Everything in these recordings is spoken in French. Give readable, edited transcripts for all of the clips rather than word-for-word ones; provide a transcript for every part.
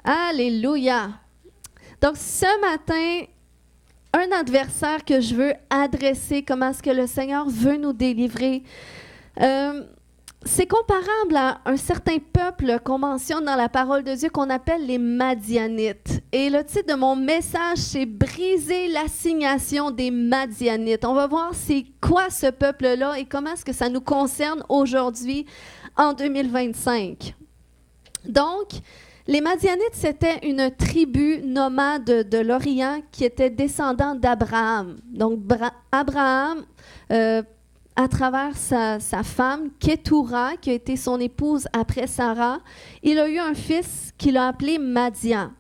Alléluia. Donc, ce matin, un adversaire que je veux adresser, comment est-ce que le Seigneur veut nous délivrer, c'est comparable à un certain peuple qu'on mentionne dans la parole de Dieu qu'on appelle les Madianites. Et le titre de mon message, c'est « Briser l'assignation des Madianites ». On va voir c'est quoi ce peuple-là et comment est-ce que ça nous concerne aujourd'hui en 2025. Donc, les Madianites, c'était une tribu nomade de l'Orient qui était descendant d'Abraham. Donc, Abraham, à travers sa femme, Ketura, qui a été son épouse après Sarah, il a eu un fils qu'il a appelé Madian.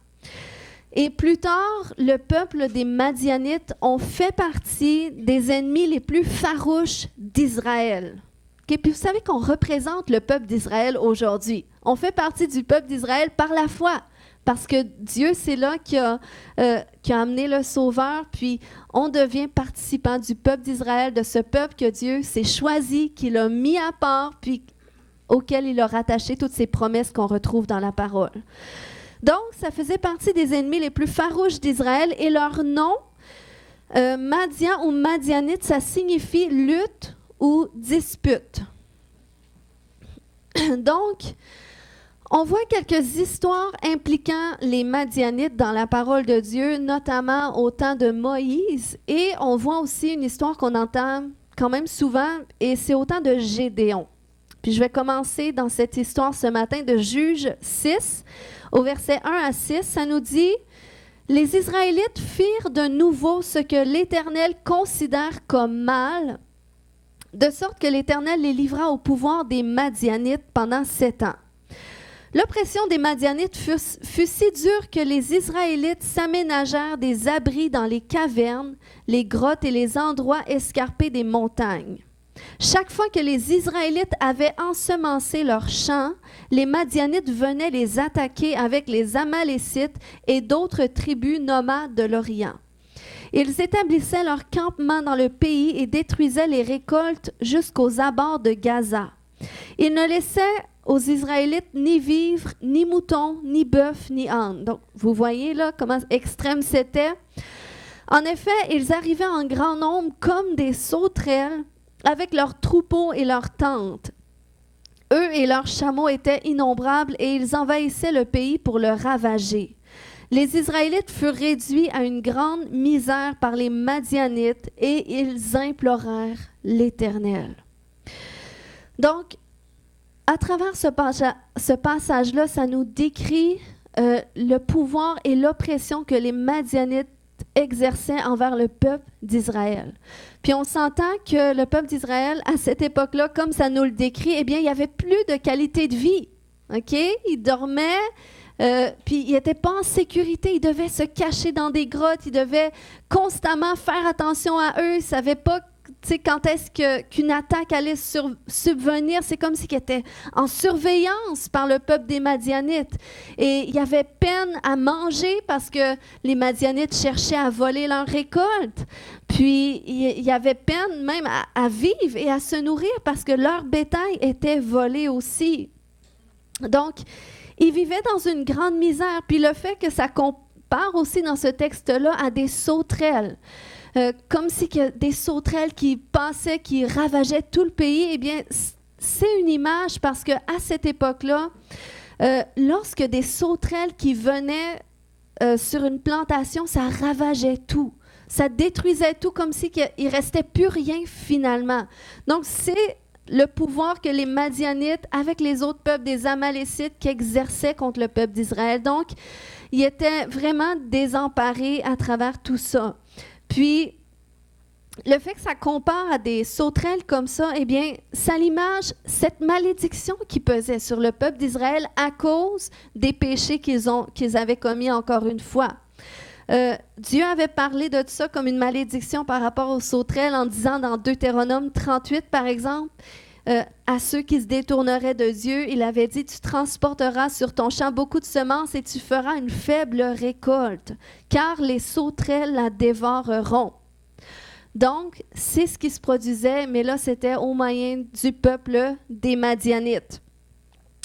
Et plus tard, le peuple des Madianites ont fait partie des ennemis les plus farouches d'Israël. Okay? Puis vous savez qu'on représente le peuple d'Israël aujourd'hui. On fait partie du peuple d'Israël par la foi, parce que Dieu, c'est là qui a amené le Sauveur, puis on devient participant du peuple d'Israël, de ce peuple que Dieu s'est choisi, qu'il a mis à part, puis auquel il a rattaché toutes ces promesses qu'on retrouve dans la parole. Donc, ça faisait partie des ennemis les plus farouches d'Israël, et leur nom, Madian ou Madianite, ça signifie lutte ou dispute. Donc, on voit quelques histoires impliquant les Madianites dans la parole de Dieu, notamment au temps de Moïse, et on voit aussi une histoire qu'on entend quand même souvent, et c'est au temps de Gédéon. Puis je vais commencer dans cette histoire ce matin de Juges 6, au verset 1 à 6, ça nous dit « Les Israélites firent de nouveau ce que l'Éternel considère comme mal, de sorte que l'Éternel les livra au pouvoir des Madianites pendant 7 ans. L'oppression des Madianites fut si dure que les Israélites s'aménagèrent des abris dans les cavernes, les grottes et les endroits escarpés des montagnes. Chaque fois que les Israélites avaient ensemencé leurs champs, les Madianites venaient les attaquer avec les Amalécites et d'autres tribus nomades de l'Orient. Ils établissaient leur campement dans le pays et détruisaient les récoltes jusqu'aux abords de Gaza. Ils ne laissaient aux Israélites ni vivres, ni moutons, ni bœufs, ni ânes. Donc, vous voyez là comment extrême c'était. En effet, ils arrivaient en grand nombre comme des sauterelles avec leurs troupeaux et leurs tentes. Eux et leurs chameaux étaient innombrables et ils envahissaient le pays pour le ravager. Les Israélites furent réduits à une grande misère par les Madianites et ils implorèrent l'Éternel. Donc, à travers ce passage-là, ça nous décrit le pouvoir et l'oppression que les Madianites exerçaient envers le peuple d'Israël. Puis on s'entend que le peuple d'Israël, à cette époque-là, comme ça nous le décrit, eh bien, il n'y avait plus de qualité de vie. OK? Ils dormaient, puis ils n'étaient pas en sécurité. Ils devaient se cacher dans des grottes. Ils devaient constamment faire attention à eux. Ils ne savaient pas quand est-ce qu'une attaque allait subvenir. C'est comme s'ils étaient en surveillance par le peuple des Madianites. Et il y avait peine à manger parce que les Madianites cherchaient à voler leur récolte. Puis il y avait peine même à vivre et à se nourrir parce que leur bétail était volé aussi. Donc, ils vivaient dans une grande misère. Puis le fait que ça compare aussi dans ce texte-là à des sauterelles, comme si que des sauterelles qui passaient, qui ravageaient tout le pays, eh bien, c'est une image parce qu'à cette époque-là, lorsque des sauterelles qui venaient sur une plantation, ça ravageait tout. Ça détruisait tout comme si il ne restait plus rien finalement. Donc, c'est le pouvoir que les Madianites, avec les autres peuples des Amalécites, qui exerçaient contre le peuple d'Israël. Donc, ils étaient vraiment désemparés à travers tout ça. Puis, le fait que ça compare à des sauterelles comme ça, eh bien, ça l'image cette malédiction qui pesait sur le peuple d'Israël à cause des péchés qu'ils avaient commis encore une fois. Dieu avait parlé de ça comme une malédiction par rapport aux sauterelles en disant dans Deutéronome 38, par exemple, à ceux qui se détourneraient de Dieu, il avait dit « Tu transporteras sur ton champ beaucoup de semences et tu feras une faible récolte, car les sauterelles la dévoreront. » Donc, c'est ce qui se produisait, mais là, c'était au moyen du peuple des Madianites.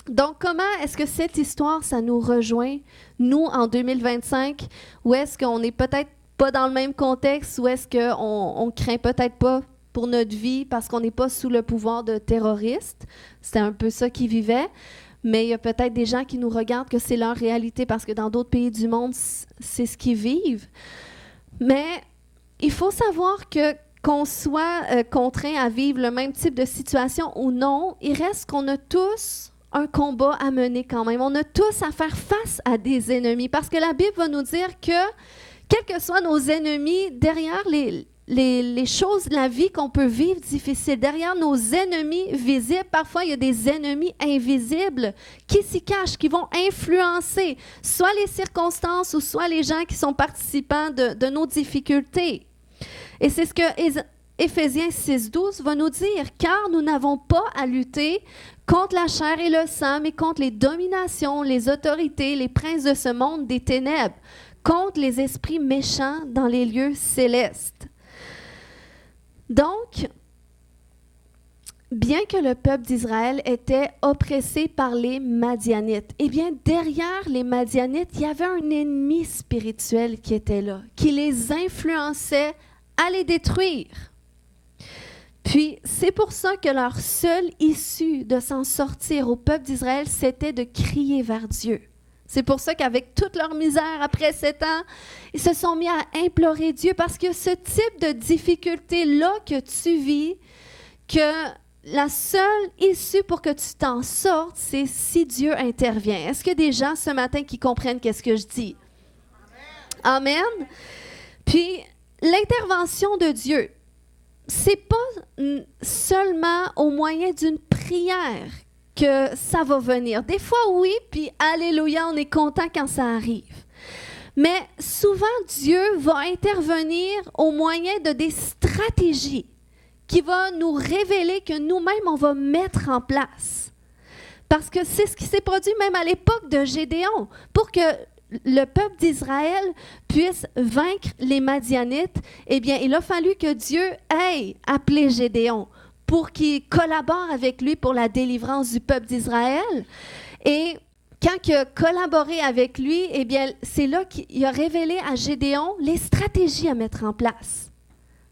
Donc, comment est-ce que cette histoire, ça nous rejoint, nous, en 2025, ou est-ce qu'on n'est peut-être pas dans le même contexte, ou est-ce qu'on ne craint peut-être pas pour notre vie parce qu'on n'est pas sous le pouvoir de terroristes? C'était un peu ça qu'ils vivaient. Mais il y a peut-être des gens qui nous regardent que c'est leur réalité parce que dans d'autres pays du monde, c'est ce qu'ils vivent. Mais il faut savoir que qu'on soit contraint à vivre le même type de situation ou non, il reste qu'on a tous un combat à mener quand même. On a tous à faire face à des ennemis parce que la Bible va nous dire que, quels que soient nos ennemis, derrière les choses de la vie qu'on peut vivre difficiles, derrière nos ennemis visibles, parfois il y a des ennemis invisibles qui s'y cachent, qui vont influencer soit les circonstances ou soit les gens qui sont participants de nos difficultés. Et c'est ce que Éphésiens 6,12 va nous dire, car nous n'avons pas à lutter contre la chair et le sang, mais contre les dominations, les autorités, les princes de ce monde des ténèbres, contre les esprits méchants dans les lieux célestes. Donc, bien que le peuple d'Israël était oppressé par les Madianites, eh bien, derrière les Madianites, il y avait un ennemi spirituel qui était là, qui les influençait à les détruire. Puis, c'est pour ça que leur seule issue de s'en sortir au peuple d'Israël, c'était de crier vers Dieu. C'est pour ça qu'avec toute leur misère, après 7 ans, ils se sont mis à implorer Dieu parce que ce type de difficulté-là que tu vis, que la seule issue pour que tu t'en sortes, c'est si Dieu intervient. Est-ce qu'il y a des gens ce matin qui comprennent qu'est-ce que je dis? Amen. Amen. Puis, l'intervention de Dieu, c'est pas seulement au moyen d'une prière que ça va venir. Des fois, oui, puis alléluia, on est content quand ça arrive. Mais souvent, Dieu va intervenir au moyen de des stratégies qui vont nous révéler que nous-mêmes, on va mettre en place. Parce que c'est ce qui s'est produit même à l'époque de Gédéon. Pour que le peuple d'Israël puisse vaincre les Madianites, eh bien, il a fallu que Dieu ait appelé Gédéon pour qu'il collabore avec lui pour la délivrance du peuple d'Israël. Et quand il a collaboré avec lui, eh bien, c'est là qu'il a révélé à Gédéon les stratégies à mettre en place.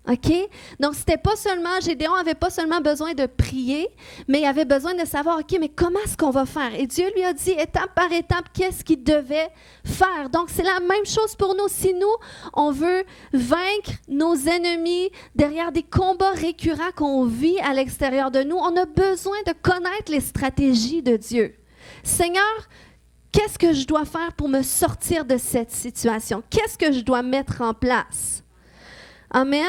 OK? Donc, c'était pas seulement, Gédéon n'avait pas seulement besoin de prier, mais il avait besoin de savoir, OK, mais comment est-ce qu'on va faire? Et Dieu lui a dit, étape par étape, qu'est-ce qu'il devait faire. Donc, c'est la même chose pour nous. Si nous, on veut vaincre nos ennemis derrière des combats récurrents qu'on vit à l'extérieur de nous, on a besoin de connaître les stratégies de Dieu. Seigneur, qu'est-ce que je dois faire pour me sortir de cette situation? Qu'est-ce que je dois mettre en place? Amen.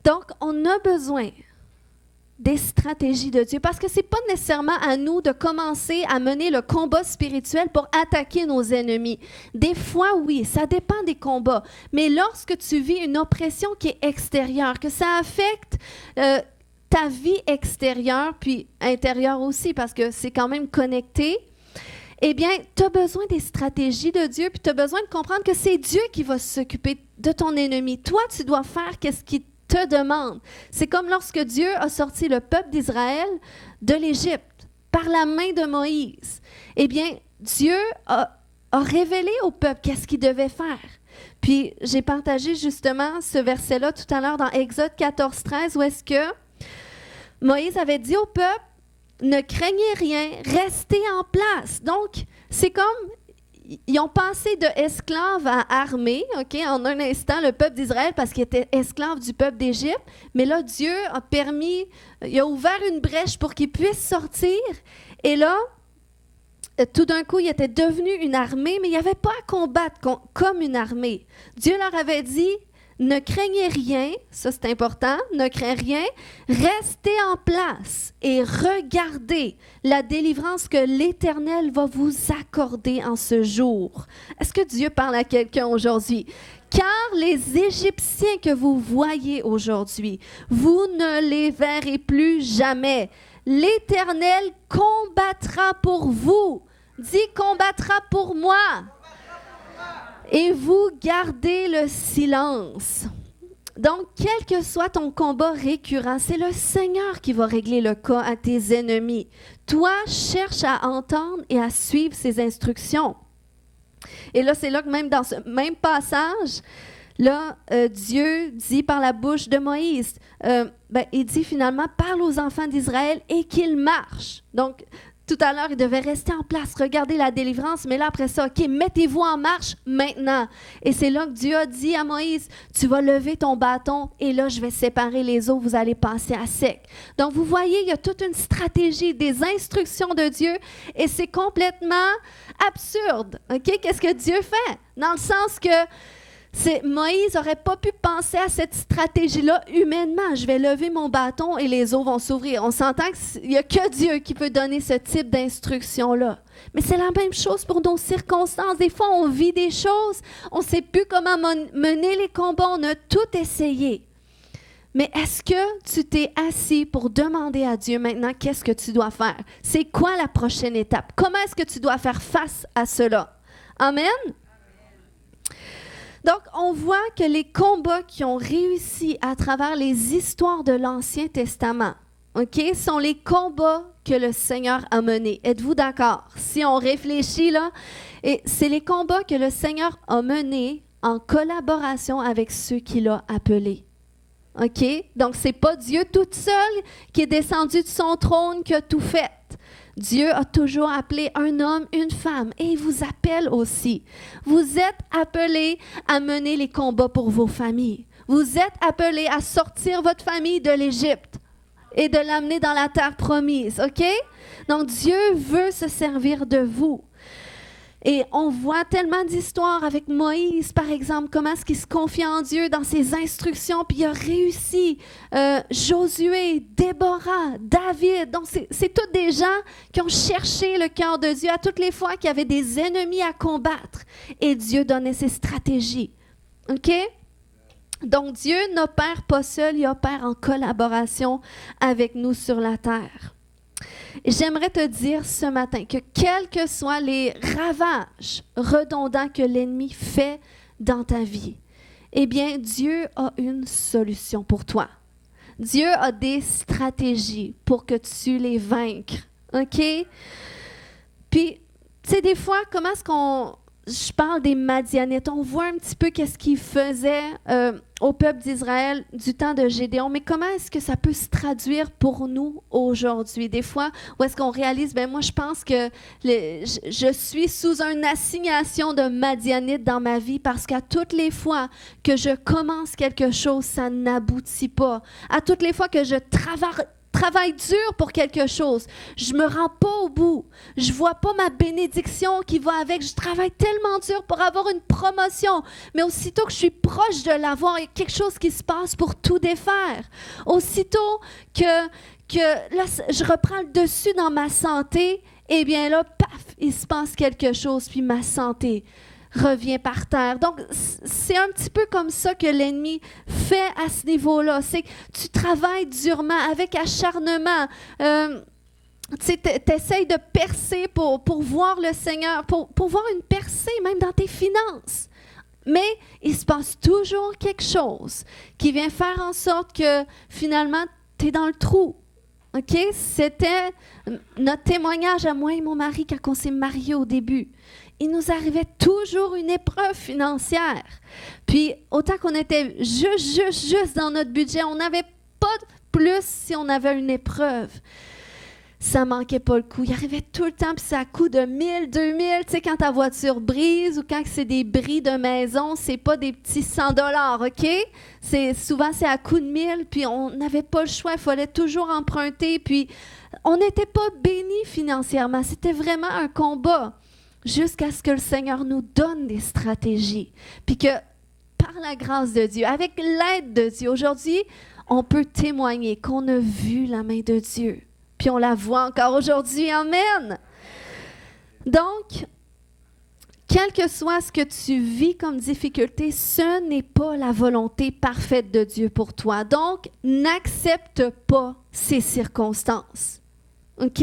Donc, on a besoin des stratégies de Dieu parce que ce n'est pas nécessairement à nous de commencer à mener le combat spirituel pour attaquer nos ennemis. Des fois, oui, ça dépend des combats. Mais lorsque tu vis une oppression qui est extérieure, que ça affecte ta vie extérieure, puis intérieure aussi, parce que c'est quand même connecté, eh bien, tu as besoin des stratégies de Dieu, puis tu as besoin de comprendre que c'est Dieu qui va s'occuper de ton ennemi. Toi, tu dois faire ce qu'il te demande. C'est comme lorsque Dieu a sorti le peuple d'Israël de l'Égypte par la main de Moïse. Eh bien, Dieu a révélé au peuple qu'est-ce qu'il devait faire. Puis, j'ai partagé justement ce verset-là tout à l'heure dans Exode 14, 13, où est-ce que Moïse avait dit au peuple, ne craignez rien, restez en place. Donc, c'est comme, ils ont passé de esclaves à armés, OK, en un instant, le peuple d'Israël, parce qu'il était esclave du peuple d'Égypte. Mais là, Dieu a permis, il a ouvert une brèche pour qu'ils puissent sortir. Et là, tout d'un coup, ils étaient devenus une armée, mais il n'y avait pas à combattre comme une armée. Dieu leur avait dit, ne craignez rien, ça c'est important, ne craignez rien, restez en place et regardez la délivrance que l'Éternel va vous accorder en ce jour. Est-ce que Dieu parle à quelqu'un aujourd'hui? Car les Égyptiens que vous voyez aujourd'hui, vous ne les verrez plus jamais. L'Éternel combattra pour vous. Dis combattra pour moi. Et vous gardez le silence. Donc, quel que soit ton combat récurrent, c'est le Seigneur qui va régler le cas à tes ennemis. toi, cherche à entendre et à suivre ses instructions. Et là, c'est là que même dans ce même passage, là, Dieu dit par la bouche de Moïse, il dit finalement, parle aux enfants d'Israël et qu'ils marchent. Donc, tout à l'heure, ils devaient rester en place, regarder la délivrance, mais là, après ça, OK, mettez-vous en marche maintenant. Et c'est là que Dieu a dit à Moïse, tu vas lever ton bâton et là, je vais séparer les eaux, vous allez passer à sec. Donc, vous voyez, il y a toute une stratégie, des instructions de Dieu et c'est complètement absurde. OK? Qu'est-ce que Dieu fait? Dans le sens que Moïse n'aurait pas pu penser à cette stratégie-là humainement. Je vais lever mon bâton et les eaux vont s'ouvrir. On s'entend qu'il n'y a que Dieu qui peut donner ce type d'instruction-là. Mais c'est la même chose pour nos circonstances. Des fois, on vit des choses, on ne sait plus comment mener les combats, on a tout essayé. Mais est-ce que tu t'es assis pour demander à Dieu maintenant qu'est-ce que tu dois faire? C'est quoi la prochaine étape? Comment est-ce que tu dois faire face à cela? Amen? Donc, on voit que les combats qui ont réussi à travers les histoires de l'Ancien Testament, OK, sont les combats que le Seigneur a menés. Êtes-vous d'accord? Si on réfléchit là, et c'est les combats que le Seigneur a menés en collaboration avec ceux qu'il a appelés. OK? Donc, ce n'est pas Dieu tout seul qui est descendu de son trône qui a tout fait. Dieu a toujours appelé un homme, une femme, et il vous appelle aussi. Vous êtes appelés à mener les combats pour vos familles. Vous êtes appelés à sortir votre famille de l'Égypte et de l'amener dans la terre promise, OK? Donc, Dieu veut se servir de vous. Et on voit tellement d'histoires avec Moïse, par exemple, comment est-ce qu'il se confie en Dieu dans ses instructions, puis il a réussi. Josué, Déborah, David, donc c'est tous des gens qui ont cherché le cœur de Dieu à toutes les fois qu'il y avait des ennemis à combattre. Et Dieu donnait ses stratégies. OK? Donc Dieu n'opère pas seul, il opère en collaboration avec nous sur la terre. J'aimerais te dire ce matin que quels que soient les ravages redondants que l'ennemi fait dans ta vie, eh bien, Dieu a une solution pour toi. Dieu a des stratégies pour que tu les vainques. OK? Puis, tu sais, des fois, comment est-ce qu'on... Je parle des Madianites. On voit un petit peu qu'est-ce qu'ils faisaient au peuple d'Israël du temps de Gédéon. Mais comment est-ce que ça peut se traduire pour nous aujourd'hui? Des fois, où est-ce qu'on réalise, moi, je pense que je suis sous une assignation de Madianite dans ma vie parce qu'à toutes les fois que je commence quelque chose, ça n'aboutit pas. À toutes les fois que je travaille dur pour quelque chose. Je me rends pas au bout. Je vois pas ma bénédiction qui va avec. Je travaille tellement dur pour avoir une promotion. Mais aussitôt que je suis proche de l'avoir, il y a quelque chose qui se passe pour tout défaire. Aussitôt que là, je reprends le dessus dans ma santé, eh bien là, paf, il se passe quelque chose, puis ma santé revient par terre. Donc, c'est un petit peu comme ça que l'ennemi fait à ce niveau-là. C'est que tu travailles durement, avec acharnement. Tu essaies de percer pour voir le Seigneur, pour voir une percée même dans tes finances. Mais il se passe toujours quelque chose qui vient faire en sorte que finalement, tu es dans le trou. OK? C'était notre témoignage à moi et mon mari quand on s'est mariés au début. Il nous arrivait toujours une épreuve financière. Puis, autant qu'on était juste dans notre budget, on n'avait pas plus si on avait une épreuve. Ça manquait pas le coup. Il arrivait tout le temps, puis ça coûte de 1000, 2000. Tu sais, quand ta voiture brise ou quand c'est des bris de maison, c'est pas des petits 100 $, OK? Souvent, c'est à coût de 1000, puis on n'avait pas le choix. Il fallait toujours emprunter, puis on n'était pas bénis financièrement. C'était vraiment un combat. Jusqu'à ce que le Seigneur nous donne des stratégies. Puis que, par la grâce de Dieu, avec l'aide de Dieu, aujourd'hui, on peut témoigner qu'on a vu la main de Dieu. Puis on la voit encore aujourd'hui. Amen. Donc, quel que soit ce que tu vis comme difficulté, ce n'est pas la volonté parfaite de Dieu pour toi. Donc, n'accepte pas ces circonstances. OK?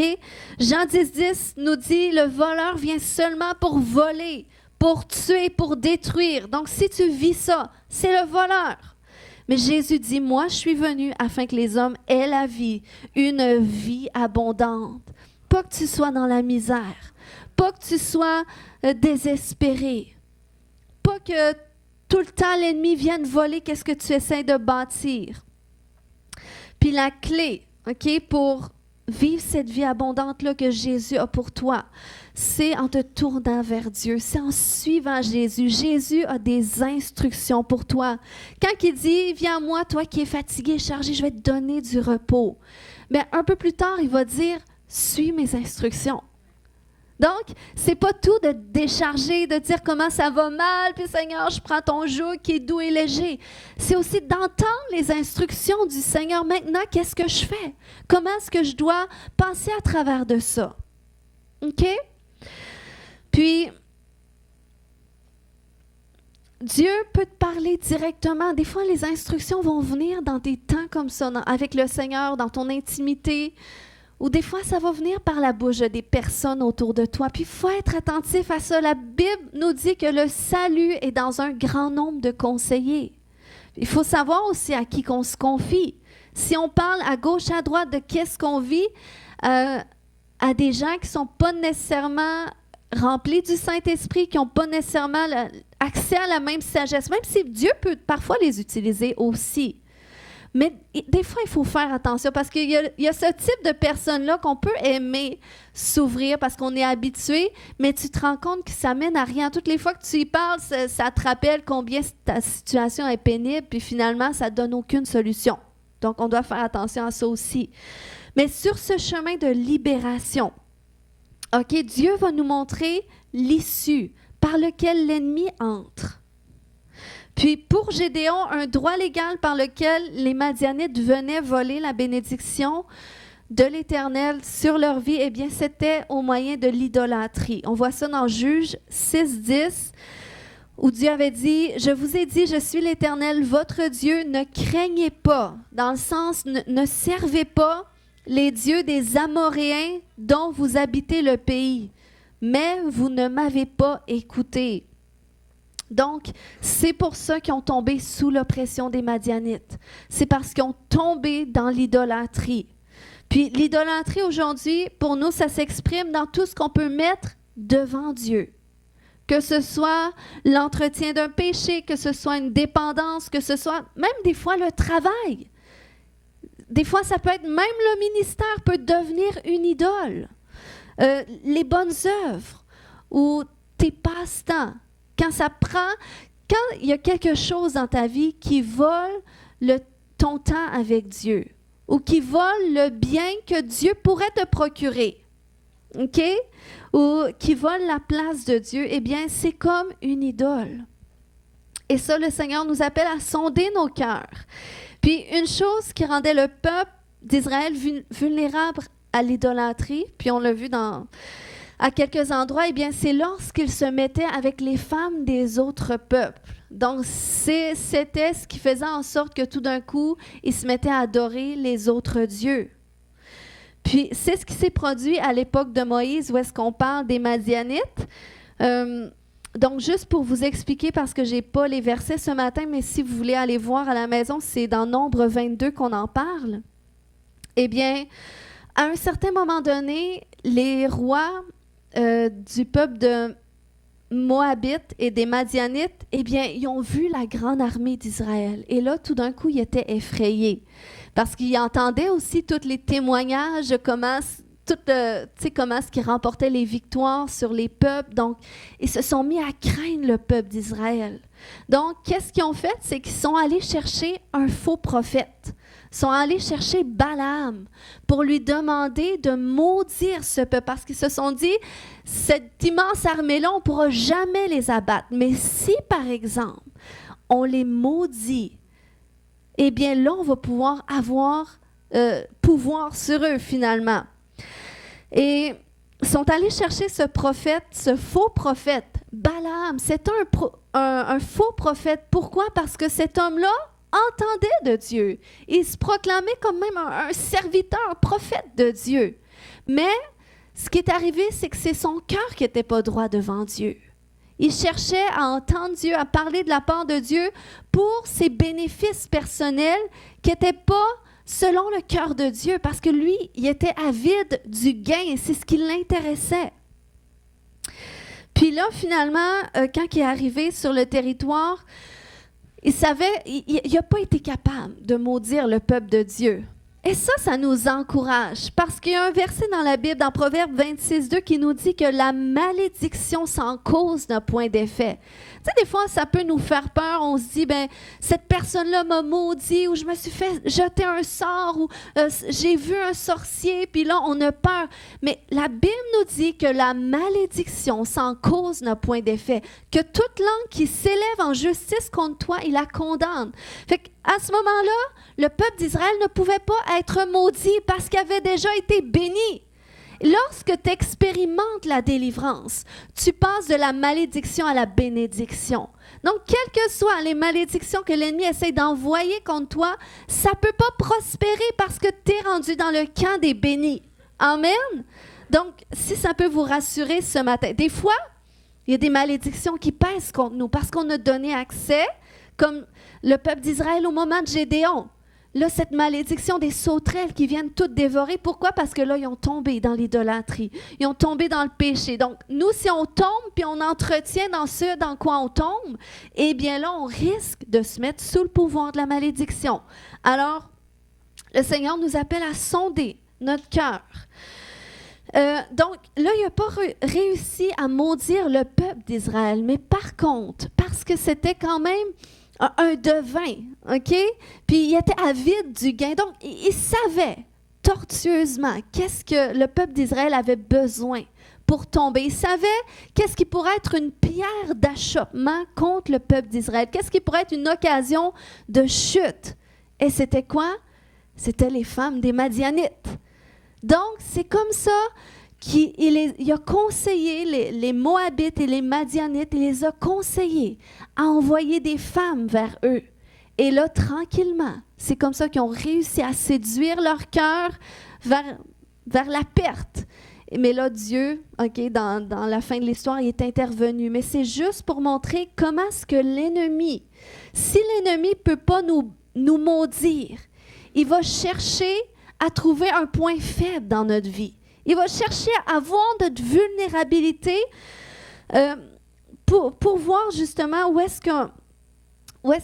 Jean 10,10 nous dit, le voleur vient seulement pour voler, pour tuer, pour détruire. Donc, si tu vis ça, c'est le voleur. Mais Jésus dit, moi, je suis venu afin que les hommes aient la vie, une vie abondante. pas que tu sois dans la misère, pas que tu sois désespéré, pas que tout le temps l'ennemi vienne voler qu'est-ce que tu essaies de bâtir. Puis la clé, OK, pour vivre cette vie abondante-là que Jésus a pour toi, c'est en te tournant vers Dieu, c'est en suivant Jésus. Jésus a des instructions pour toi. Quand il dit « Viens à moi, toi qui es fatigué, chargé, je vais te donner du repos », bien, un peu plus tard, il va dire « Suis mes instructions ». Donc, c'est pas tout de te décharger, de dire comment ça va mal, puis Seigneur, je prends ton joug qui est doux et léger. C'est aussi d'entendre les instructions du Seigneur. Maintenant, qu'est-ce que je fais? Comment est-ce que je dois passer à travers de ça? OK? Puis, Dieu peut te parler directement. Des fois, les instructions vont venir dans des temps comme ça, avec le Seigneur, dans ton intimité. Ou des fois, ça va venir par la bouche des personnes autour de toi. Puis, il faut être attentif à ça. La Bible nous dit que le salut est dans un grand nombre de conseillers. Il faut savoir aussi à qui qu'on se confie. Si on parle à gauche, à droite de qu'est-ce qu'on vit, à des gens qui ne sont pas nécessairement remplis du Saint-Esprit, qui n'ont pas nécessairement accès à la même sagesse, même si Dieu peut parfois les utiliser aussi. Mais des fois, il faut faire attention parce qu'il y a ce type de personnes-là qu'on peut aimer s'ouvrir parce qu'on est habitué, mais tu te rends compte que ça mène à rien. Toutes les fois que tu y parles, ça te rappelle combien ta situation est pénible, puis finalement, ça ne donne aucune solution. Donc, on doit faire attention à ça aussi. Mais sur ce chemin de libération, OK, Dieu va nous montrer l'issue par lequel l'ennemi entre. Puis pour Gédéon, un droit légal par lequel les Madianites venaient voler la bénédiction de l'Éternel sur leur vie, eh bien, c'était au moyen de l'idolâtrie. On voit ça dans Juges 6:10, où Dieu avait dit « Je vous ai dit, je suis l'Éternel, votre Dieu, ne craignez pas », dans le sens ne servez pas les dieux des Amoréens dont vous habitez le pays, mais vous ne m'avez pas écouté. Donc, c'est pour ça qu'ils ont tombé sous l'oppression des Madianites. C'est parce qu'ils ont tombé dans l'idolâtrie. Puis l'idolâtrie aujourd'hui, pour nous, ça s'exprime dans tout ce qu'on peut mettre devant Dieu. Que ce soit l'entretien d'un péché, que ce soit une dépendance, que ce soit même des fois le travail. Des fois, ça peut être même le ministère peut devenir une idole. Les bonnes œuvres ou tes passe-temps. Quand il y a quelque chose dans ta vie qui vole ton temps avec Dieu ou qui vole le bien que Dieu pourrait te procurer, OK? Ou qui vole la place de Dieu, eh bien, c'est comme une idole. Et ça, le Seigneur nous appelle à sonder nos cœurs. Puis, une chose qui rendait le peuple d'Israël vulnérable à l'idolâtrie, puis on l'a vu à quelques endroits, eh bien, c'est lorsqu'ils se mettaient avec les femmes des autres peuples. Donc, c'était ce qui faisait en sorte que tout d'un coup, ils se mettaient à adorer les autres dieux. Puis, c'est ce qui s'est produit à l'époque de Moïse, où est-ce qu'on parle des Madianites. Donc, juste pour vous expliquer, parce que je n'ai pas les versets ce matin, mais si vous voulez aller voir à la maison, c'est dans Nombre 22 qu'on en parle. Eh bien, à un certain moment donné, les rois du peuple de Moabites et des Madianites, eh bien, ils ont vu la grande armée d'Israël. Et là, tout d'un coup, ils étaient effrayés. Parce qu'ils entendaient aussi tous les témoignages de comment est-ce qu'ils remportaient les victoires sur les peuples. Donc, ils se sont mis à craindre le peuple d'Israël. Donc, qu'est-ce qu'ils ont fait? C'est qu'ils sont allés chercher un faux prophète. Ils sont allés chercher Balaam pour lui demander de maudire ce peuple parce qu'ils se sont dit, cette immense armée-là, on ne pourra jamais les abattre. Mais si, par exemple, on les maudit, eh bien là, on va pouvoir avoir pouvoir sur eux finalement. Et ils sont allés chercher ce prophète, ce faux prophète, Balaam. C'est un faux prophète. Pourquoi? Parce que cet homme-là entendait de Dieu. Il se proclamait comme même un serviteur, un prophète de Dieu. Mais ce qui est arrivé, c'est que c'est son cœur qui n'était pas droit devant Dieu. Il cherchait à entendre Dieu, à parler de la part de Dieu pour ses bénéfices personnels qui n'étaient pas selon le cœur de Dieu, parce que lui, il était avide du gain, c'est ce qui l'intéressait. Puis là, finalement, quand il est arrivé sur le territoire, il savait, il n'a pas été capable de maudire le peuple de Dieu. Et ça nous encourage, parce qu'il y a un verset dans la Bible, dans Proverbe 26:2, qui nous dit que la malédiction sans cause n'a point d'effet. Tu sais, des fois, ça peut nous faire peur. On se dit, ben cette personne-là m'a maudit, ou je me suis fait jeter un sort, ou j'ai vu un sorcier, puis là, on a peur. Mais la Bible nous dit que la malédiction sans cause n'a point d'effet, que toute langue qui s'élève en justice contre toi, il la condamne. Fait qu'à ce moment-là, le peuple d'Israël ne pouvait pas être maudit parce qu'il avait déjà été béni. Lorsque tu expérimentes la délivrance, tu passes de la malédiction à la bénédiction. Donc, quelles que soient les malédictions que l'ennemi essaie d'envoyer contre toi, ça ne peut pas prospérer parce que tu es rendu dans le camp des bénis. Amen? Donc, si ça peut vous rassurer ce matin, des fois, il y a des malédictions qui pèsent contre nous parce qu'on a donné accès, comme le peuple d'Israël au moment de Gédéon. Là, cette malédiction des sauterelles qui viennent toutes dévorer. Pourquoi? Parce que là, ils ont tombé dans l'idolâtrie. Ils ont tombé dans le péché. Donc, nous, si on tombe puis on entretient dans ce dans quoi on tombe, eh bien là, on risque de se mettre sous le pouvoir de la malédiction. Alors, le Seigneur nous appelle à sonder notre cœur. Donc, là, il n'a pas réussi à maudire le peuple d'Israël. Mais par contre, parce que c'était quand même un devin, OK? Puis il était avide du gain. Donc, il savait tortueusement qu'est-ce que le peuple d'Israël avait besoin pour tomber. Il savait qu'est-ce qui pourrait être une pierre d'achoppement contre le peuple d'Israël. Qu'est-ce qui pourrait être une occasion de chute. Et c'était quoi? C'était les femmes des Madianites. Donc, c'est comme ça qu'il a conseillé les Moabites et les Madianites, il les a conseillés à envoyer des femmes vers eux. Et là, tranquillement, c'est comme ça qu'ils ont réussi à séduire leur cœur vers la perte. Mais là, Dieu, OK, dans la fin de l'histoire, il est intervenu. Mais c'est juste pour montrer comment est-ce que l'ennemi, si l'ennemi ne peut pas nous maudire, il va chercher à trouver un point faible dans notre vie. Il va chercher à voir notre vulnérabilité pour voir justement où est-ce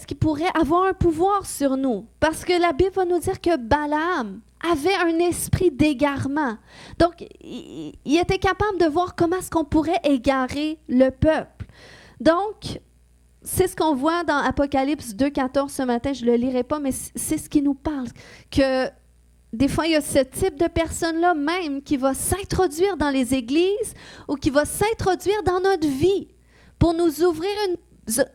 qu'il pourrait avoir un pouvoir sur nous. Parce que la Bible va nous dire que Balaam avait un esprit d'égarement. Donc, il était capable de voir comment est-ce qu'on pourrait égarer le peuple. Donc, c'est ce qu'on voit dans Apocalypse 2,14 ce matin. Je ne le lirai pas, mais c'est ce qui nous parle. Que des fois, il y a ce type de personne-là même qui va s'introduire dans les églises ou qui va s'introduire dans notre vie pour nous ouvrir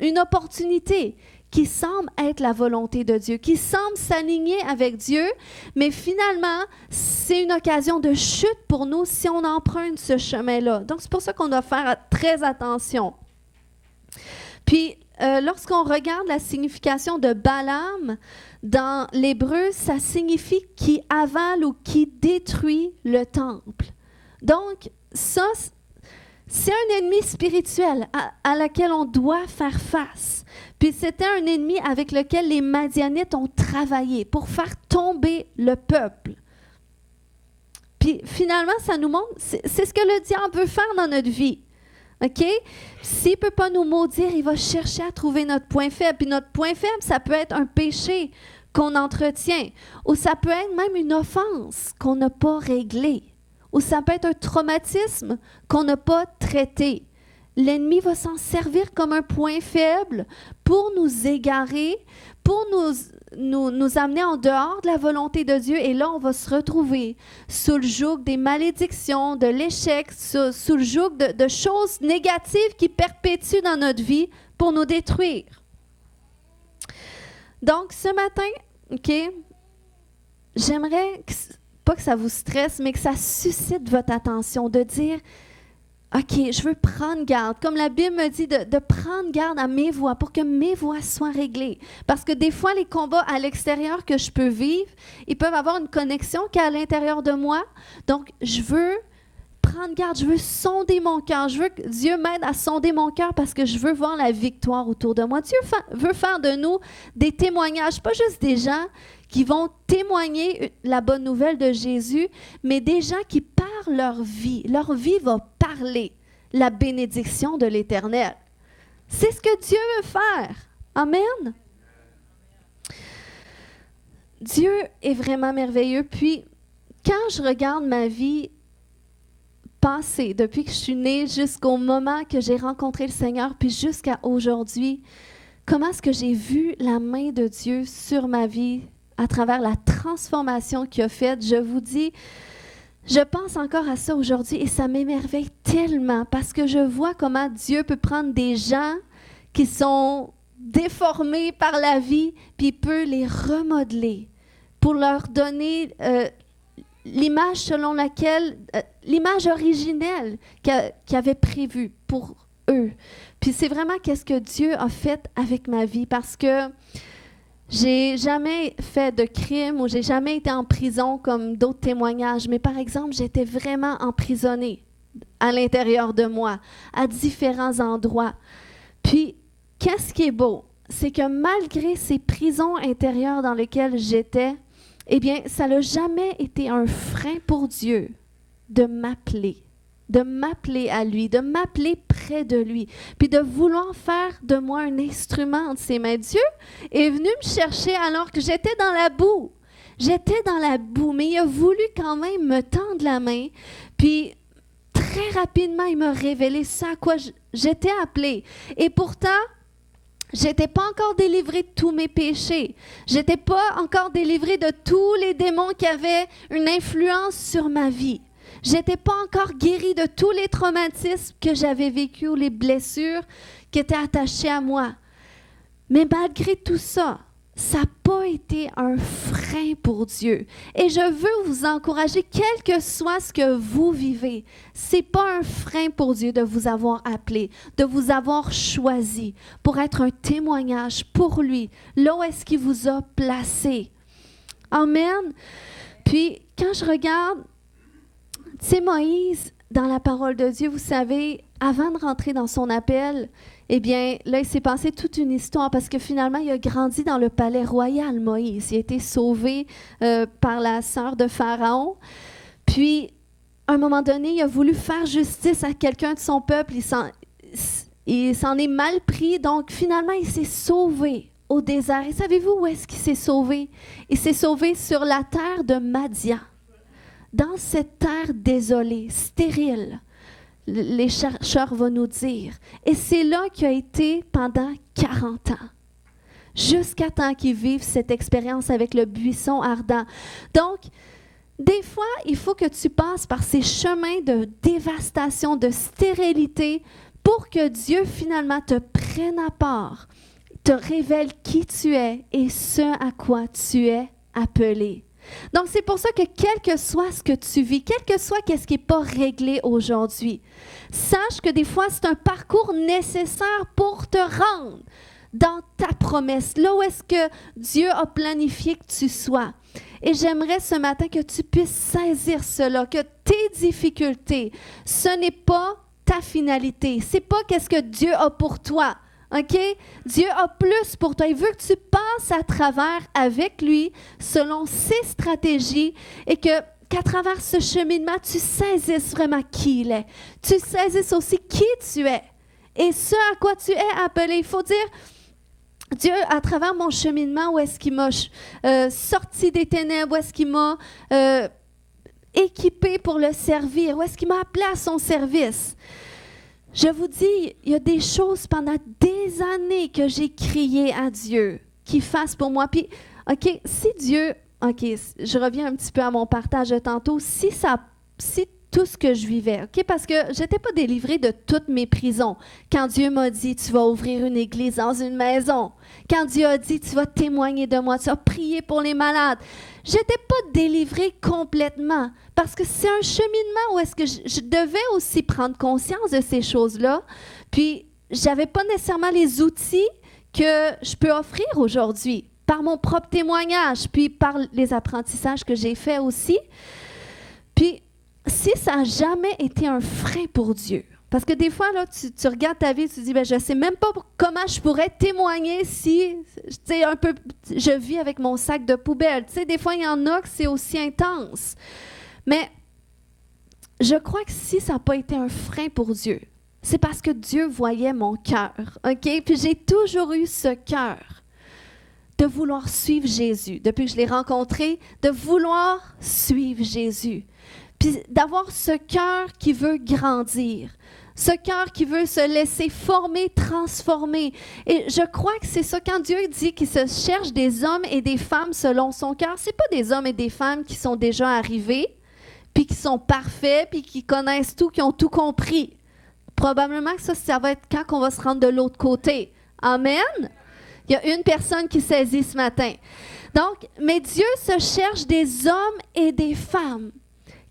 une opportunité qui semble être la volonté de Dieu, qui semble s'aligner avec Dieu, mais finalement, c'est une occasion de chute pour nous si on emprunte ce chemin-là. Donc, c'est pour ça qu'on doit faire très attention. Puis, lorsqu'on regarde la signification de Balaam, dans l'hébreu, ça signifie qui avale ou qui détruit le temple. Donc, ça, c'est un ennemi spirituel à laquelle on doit faire face. Puis c'était un ennemi avec lequel les Madianites ont travaillé pour faire tomber le peuple. Puis finalement, ça nous montre, c'est ce que le diable veut faire dans notre vie. OK? S'il ne peut pas nous maudire, il va chercher à trouver notre point faible. Puis notre point faible, ça peut être un péché qu'on entretient. Ou ça peut être même une offense qu'on n'a pas réglée. Ou ça peut être un traumatisme qu'on n'a pas traité. L'ennemi va s'en servir comme un point faible pour nous égarer, pour nous amener en dehors de la volonté de Dieu. Et là, on va se retrouver sous le joug des malédictions, de l'échec, sous le joug de choses négatives qui perpétuent dans notre vie pour nous détruire. Donc, ce matin, OK, j'aimerais pas que ça vous stresse, mais que ça suscite votre attention, de dire OK, je veux prendre garde. Comme la Bible me dit de prendre garde à mes voies pour que mes voies soient réglées. Parce que des fois, les combats à l'extérieur que je peux vivre, ils peuvent avoir une connexion qui est à l'intérieur de moi. Donc, je veux prendre garde, je veux sonder mon cœur. Je veux que Dieu m'aide à sonder mon cœur parce que je veux voir la victoire autour de moi. Dieu veut faire de nous des témoignages, pas juste des gens qui vont témoigner la bonne nouvelle de Jésus, mais des gens qui parlent leur vie. Leur vie va parler la bénédiction de l'Éternel. C'est ce que Dieu veut faire. Amen. Dieu est vraiment merveilleux. Puis, quand je regarde ma vie passée, depuis que je suis née jusqu'au moment que j'ai rencontré le Seigneur, puis jusqu'à aujourd'hui, comment est-ce que j'ai vu la main de Dieu sur ma vie à travers la transformation qu'il a faite? Je vous dis, je pense encore à ça aujourd'hui et ça m'émerveille tellement parce que je vois comment Dieu peut prendre des gens qui sont déformés par la vie, puis il peut les remodeler pour leur donner l'image selon laquelle, l'image originelle qu'il avait prévue pour eux. Puis c'est vraiment qu'est-ce que Dieu a fait avec ma vie parce que j'ai jamais fait de crime ou j'ai jamais été en prison comme d'autres témoignages, mais par exemple, j'étais vraiment emprisonnée à l'intérieur de moi, à différents endroits. Puis, qu'est-ce qui est beau? C'est que malgré ces prisons intérieures dans lesquelles j'étais, eh bien, ça n'a jamais été un frein pour Dieu de m'appeler à lui, de m'appeler près de lui, puis de vouloir faire de moi un instrument entre ses mains. Dieu est venu me chercher alors que j'étais dans la boue. J'étais dans la boue, mais il a voulu quand même me tendre la main, puis très rapidement, il m'a révélé ça à quoi j'étais appelée. Et pourtant, j'étais pas encore délivrée de tous mes péchés. J'étais pas encore délivrée de tous les démons qui avaient une influence sur ma vie. J'étais pas encore guérie de tous les traumatismes que j'avais vécus ou les blessures qui étaient attachées à moi. Mais malgré tout ça, ça n'a pas été un frein pour Dieu. Et je veux vous encourager, quel que soit ce que vous vivez, ce n'est pas un frein pour Dieu de vous avoir appelé, de vous avoir choisi pour être un témoignage pour lui, là où est-ce qu'il vous a placé. Amen. Puis, quand je regarde, tu sais, Moïse, dans la parole de Dieu, vous savez, avant de rentrer dans son appel, eh bien, là, il s'est passé toute une histoire parce que finalement, il a grandi dans le palais royal, Moïse. Il a été sauvé par la sœur de Pharaon. Puis, à un moment donné, il a voulu faire justice à quelqu'un de son peuple. Il s'en est mal pris. Donc, finalement, il s'est sauvé au désert. Et savez-vous où est-ce qu'il s'est sauvé? Il s'est sauvé sur la terre de Madian. Dans cette terre désolée, stérile, les chercheurs vont nous dire. Et c'est là qu'il a été pendant 40 ans, jusqu'à temps qu'il vive cette expérience avec le buisson ardent. Donc, des fois, il faut que tu passes par ces chemins de dévastation, de stérilité, pour que Dieu finalement te prenne à part, te révèle qui tu es et ce à quoi tu es appelé. Donc, c'est pour ça que quel que soit ce que tu vis, quel que soit ce qui n'est pas réglé aujourd'hui, sache que des fois, c'est un parcours nécessaire pour te rendre dans ta promesse, là où est-ce que Dieu a planifié que tu sois. Et j'aimerais ce matin que tu puisses saisir cela, que tes difficultés, ce n'est pas ta finalité, ce n'est pas qu'est-ce que Dieu a pour toi. OK? Dieu a plus pour toi. Il veut que tu passes à travers avec lui selon ses stratégies et qu'à travers ce cheminement, tu saisisses vraiment qui il est. Tu saisisses aussi qui tu es et ce à quoi tu es appelé. Il faut dire, Dieu, à travers mon cheminement, où est-ce qu'il m'a sorti des ténèbres, où est-ce qu'il m'a équipé pour le servir, où est-ce qu'il m'a appelé à son service. Je vous dis, il y a des choses pendant des années que j'ai crié à Dieu qu'il fasse pour moi. Puis, OK, si Dieu, OK, je reviens un petit peu à mon partage de tantôt, si tout ce que je vivais, OK, parce que je n'étais pas délivrée de toutes mes prisons. Quand Dieu m'a dit, tu vas ouvrir une église dans une maison. Quand Dieu a dit, tu vas témoigner de moi, tu vas prier pour les malades. Je n'étais pas délivrée complètement parce que c'est un cheminement où est-ce que je devais aussi prendre conscience de ces choses-là. Puis, je n'avais pas nécessairement les outils que je peux offrir aujourd'hui par mon propre témoignage, puis par les apprentissages que j'ai faits aussi. Puis, si ça n'a jamais été un frein pour Dieu, parce que des fois, là, tu regardes ta vie et tu te dis, je ne sais même pas comment je pourrais témoigner si, je vis avec mon sac de poubelle. Des fois, il y en a que c'est aussi intense. Mais je crois que si ça n'a pas été un frein pour Dieu, c'est parce que Dieu voyait mon cœur, OK? Puis j'ai toujours eu ce cœur de vouloir suivre Jésus. Depuis que je l'ai rencontré, de vouloir suivre Jésus. Puis d'avoir ce cœur qui veut grandir, ce cœur qui veut se laisser former, transformer. Et je crois que c'est ça, quand Dieu dit qu'il se cherche des hommes et des femmes selon son cœur, ce n'est pas des hommes et des femmes qui sont déjà arrivés, puis qui sont parfaits, puis qui connaissent tout, qui ont tout compris. Probablement que ça va être quand on va se rendre de l'autre côté. Amen? Il y a une personne qui saisit ce matin. Donc, mais Dieu se cherche des hommes et des femmes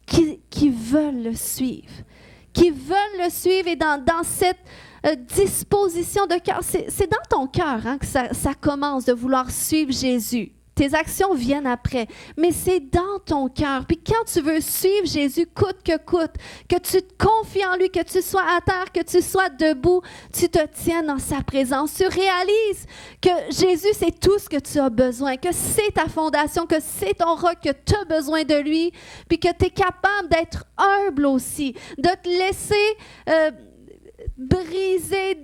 qui veulent le suivre. Qui veulent le suivre et dans cette disposition de cœur. C'est dans ton cœur que ça commence de vouloir suivre Jésus. Tes actions viennent après, mais c'est dans ton cœur. Puis quand tu veux suivre Jésus coûte, que tu te confies en lui, que tu sois à terre, que tu sois debout, tu te tiens dans sa présence. Tu réalises que Jésus, c'est tout ce que tu as besoin, que c'est ta fondation, que c'est ton roc, que tu as besoin de lui, puis que tu es capable d'être humble aussi, de te laisser briser,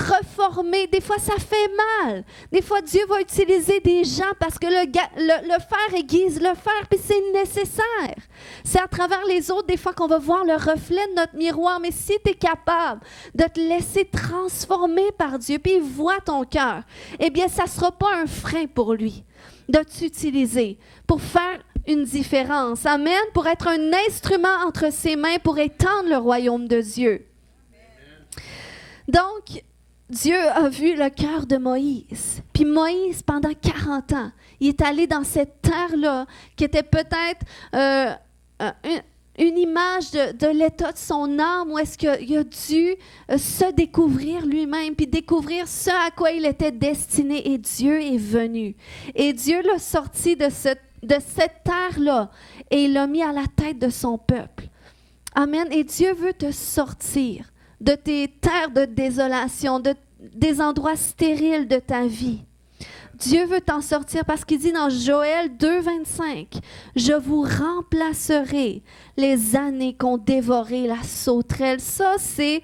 reformer. Des fois, ça fait mal. Des fois, Dieu va utiliser des gens parce que le fer aiguise le fer, puis c'est nécessaire. C'est à travers les autres, des fois, qu'on va voir le reflet de notre miroir. Mais si tu es capable de te laisser transformer par Dieu, puis il voit ton cœur, eh bien, ça ne sera pas un frein pour lui de t'utiliser pour faire une différence. Amen. Pour être un instrument entre ses mains pour étendre le royaume de Dieu. Donc, Dieu a vu le cœur de Moïse. Puis Moïse, pendant 40 ans, il est allé dans cette terre-là, qui était peut-être une image de l'état de son âme, où est-ce qu'il a dû se découvrir lui-même, puis découvrir ce à quoi il était destiné. Et Dieu est venu. Et Dieu l'a sorti de cette terre-là, et il l'a mis à la tête de son peuple. Amen. Et Dieu veut te sortir de tes terres de désolation, des endroits stériles de ta vie. Dieu veut t'en sortir parce qu'il dit dans Joël 2,25, « Je vous remplacerai les années qu'ont dévoré la sauterelle. » Ça, c'est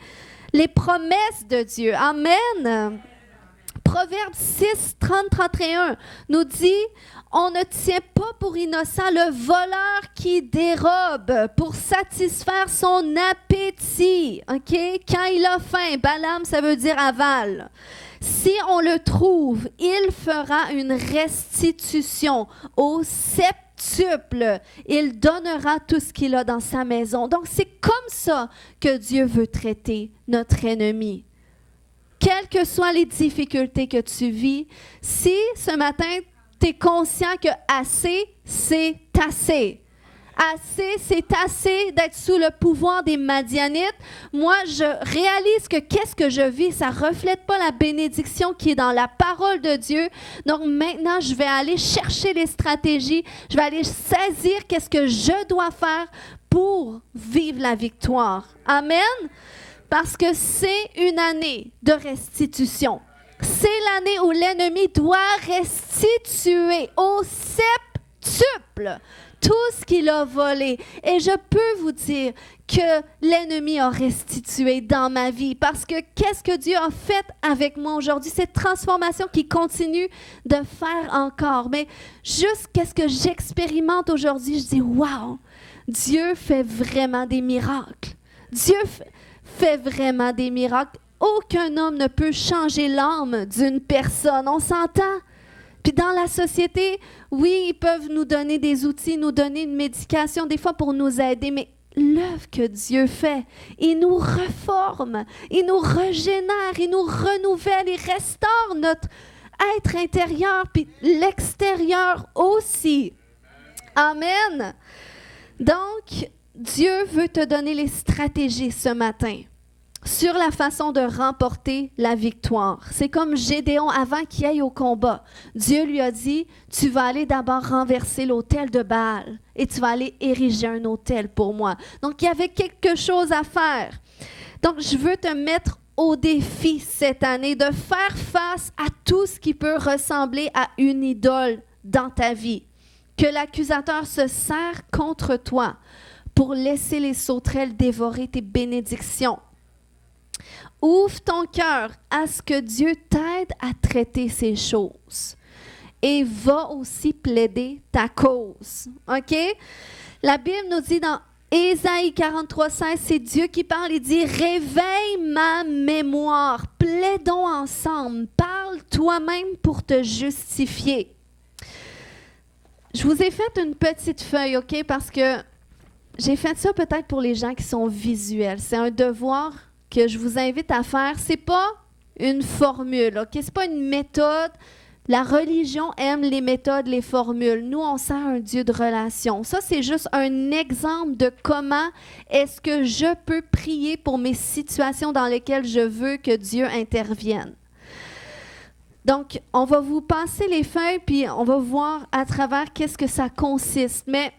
les promesses de Dieu. Amen. Proverbe 6, 30, 31 nous dit, on ne tient pas pour innocent le voleur qui dérobe pour satisfaire son appétit. Okay? Quand il a faim, Balaam, ça veut dire aval. Si on le trouve, il fera une restitution au septuple. Il donnera tout ce qu'il a dans sa maison. Donc, c'est comme ça que Dieu veut traiter notre ennemi. Quelles que soient les difficultés que tu vis, si ce matin, tu es conscient que assez, c'est assez. Assez, c'est assez d'être sous le pouvoir des Madianites. Moi, je réalise que qu'est-ce que je vis, ça ne reflète pas la bénédiction qui est dans la parole de Dieu. Donc maintenant, je vais aller chercher les stratégies. Je vais aller saisir qu'est-ce que je dois faire pour vivre la victoire. Amen. Parce que c'est une année de restitution. C'est l'année où l'ennemi doit restituer au septuple tout ce qu'il a volé. Et je peux vous dire que l'ennemi a restitué dans ma vie. Parce que qu'est-ce que Dieu a fait avec moi aujourd'hui? Cette transformation qui continue de faire encore. Mais juste qu'est-ce que j'expérimente aujourd'hui? Je dis, wow! Dieu fait vraiment des miracles. Dieu fait vraiment des miracles. Aucun homme ne peut changer l'âme d'une personne. On s'entend? Puis dans la société, oui, ils peuvent nous donner des outils, nous donner une médication, des fois pour nous aider, mais l'œuvre que Dieu fait, il nous reforme, il nous régénère, il nous renouvelle, il restaure notre être intérieur, puis l'extérieur aussi. Amen. Donc, Dieu veut te donner les stratégies ce matin sur la façon de remporter la victoire. C'est comme Gédéon, avant qu'il aille au combat. Dieu lui a dit, tu vas aller d'abord renverser l'autel de Baal et tu vas aller ériger un autel pour moi. Donc, il y avait quelque chose à faire. Donc, je veux te mettre au défi cette année de faire face à tout ce qui peut ressembler à une idole dans ta vie. Que l'accusateur se sert contre toi pour laisser les sauterelles dévorer tes bénédictions. Ouvre ton cœur à ce que Dieu t'aide à traiter ces choses. Et va aussi plaider ta cause. OK? La Bible nous dit dans Ésaïe 43:16, c'est Dieu qui parle. Il dit, réveille ma mémoire. Plaidons ensemble. Parle toi-même pour te justifier. Je vous ai fait une petite feuille, OK? Parce que j'ai fait ça peut-être pour les gens qui sont visuels. C'est un devoir que je vous invite à faire. C'est pas une formule, OK? C'est pas une méthode. La religion aime les méthodes, les formules. Nous, on sert un Dieu de relation. Ça, c'est juste un exemple de comment est-ce que je peux prier pour mes situations dans lesquelles je veux que Dieu intervienne. Donc, on va vous passer les feuilles, puis on va voir à travers qu'est-ce que ça consiste. Mais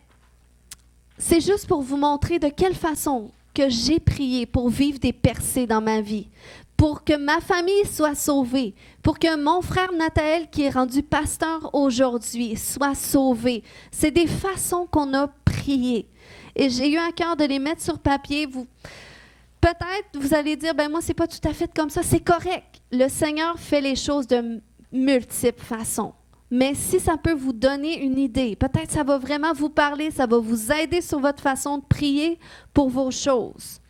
c'est juste pour vous montrer de quelle façon que j'ai prié pour vivre des percées dans ma vie, pour que ma famille soit sauvée, pour que mon frère Nathaël, qui est rendu pasteur aujourd'hui, soit sauvé. C'est des façons qu'on a prié. Et j'ai eu à cœur de les mettre sur papier. Peut-être, vous allez dire, ben moi, c'est pas tout à fait comme ça. C'est correct. Le Seigneur fait les choses de multiples façons. Mais si ça peut vous donner une idée, peut-être ça va vraiment vous parler, ça va vous aider sur votre façon de prier pour vos choses.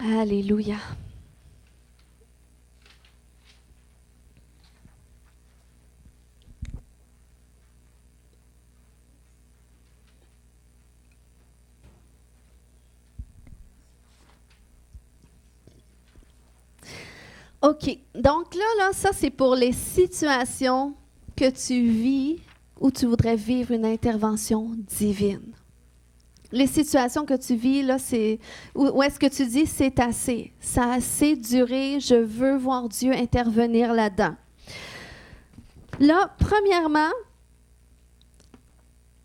Alléluia. OK. Donc là, ça, c'est pour les situations que tu vis où tu voudrais vivre une intervention divine. Les situations que tu vis, là, c'est où est-ce que tu dis c'est assez. Ça a assez duré, je veux voir Dieu intervenir là-dedans. Là, premièrement,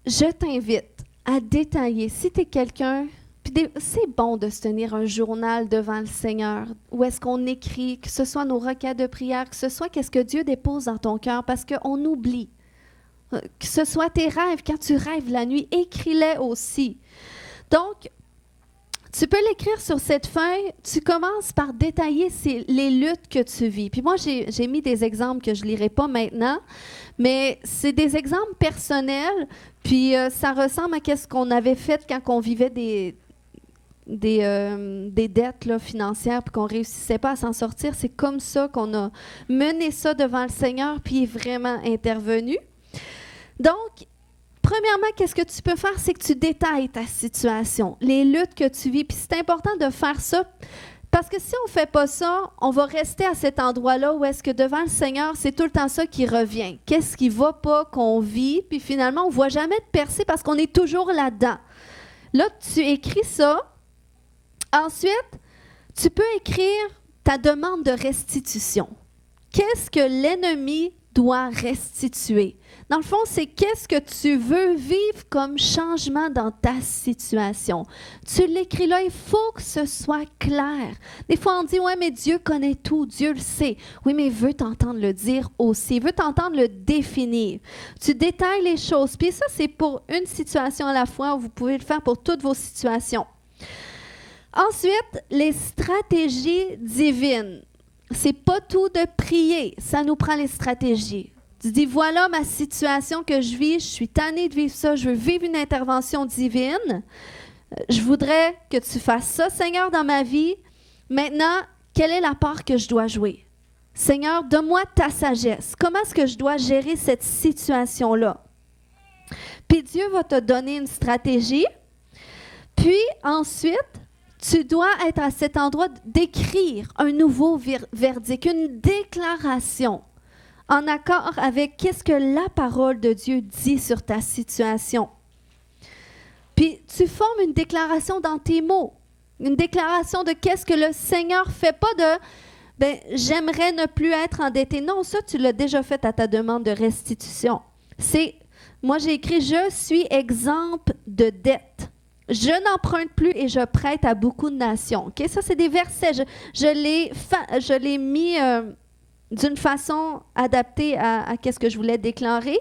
je t'invite à détailler. Si tu es quelqu'un, puis c'est bon de se tenir un journal devant le Seigneur, où est-ce qu'on écrit, que ce soit nos requêtes de prière, que ce soit qu'est-ce que Dieu dépose dans ton cœur, parce qu'on oublie. Que ce soit tes rêves, quand tu rêves la nuit, écris-les aussi. Donc, tu peux l'écrire sur cette feuille. Tu commences par détailler les luttes que tu vis. Puis moi, j'ai mis des exemples que je ne lirai pas maintenant, mais c'est des exemples personnels. Puis ça ressemble à ce qu'on avait fait quand on vivait des dettes là, financières puis qu'on ne réussissait pas à s'en sortir. C'est comme ça qu'on a mené ça devant le Seigneur puis il est vraiment intervenu. Donc, premièrement, qu'est-ce que tu peux faire? C'est que tu détailles ta situation, les luttes que tu vis. Puis c'est important de faire ça parce que si on ne fait pas ça, on va rester à cet endroit-là où est-ce que devant le Seigneur, c'est tout le temps ça qui revient. Qu'est-ce qui ne va pas qu'on vit? Puis finalement, on ne voit jamais de percée parce qu'on est toujours là-dedans. Là, tu écris ça. Ensuite, tu peux écrire ta demande de restitution. Qu'est-ce que l'ennemi doit restituer? Dans le fond, c'est qu'est-ce que tu veux vivre comme changement dans ta situation. Tu l'écris là, il faut que ce soit clair. Des fois, on dit, ouais, mais Dieu connaît tout, Dieu le sait. Oui, mais il veut t'entendre le dire aussi, il veut t'entendre le définir. Tu détailles les choses. Puis ça, c'est pour une situation à la fois. Vous pouvez le faire pour toutes vos situations. Ensuite, les stratégies divines. C'est pas tout de prier, ça nous prend les stratégies. Tu dis, voilà ma situation que je vis, je suis tannée de vivre ça, je veux vivre une intervention divine. Je voudrais que tu fasses ça, Seigneur, dans ma vie. Maintenant, quelle est la part que je dois jouer? Seigneur, donne-moi ta sagesse. Comment est-ce que je dois gérer cette situation-là? Puis Dieu va te donner une stratégie. Puis ensuite, tu dois être à cet endroit d'écrire un nouveau verdict, une déclaration en accord avec qu'est-ce que la parole de Dieu dit sur ta situation. Puis tu formes une déclaration dans tes mots, une déclaration de qu'est-ce que le Seigneur fait, pas de j'aimerais ne plus être endetté. Non, ça tu l'as déjà fait à ta demande de restitution. Moi j'ai écrit je suis exempt de dette. Je n'emprunte plus et je prête à beaucoup de nations. Okay? Ça, c'est des versets. Je l'ai mis d'une façon adaptée à ce que je voulais déclarer.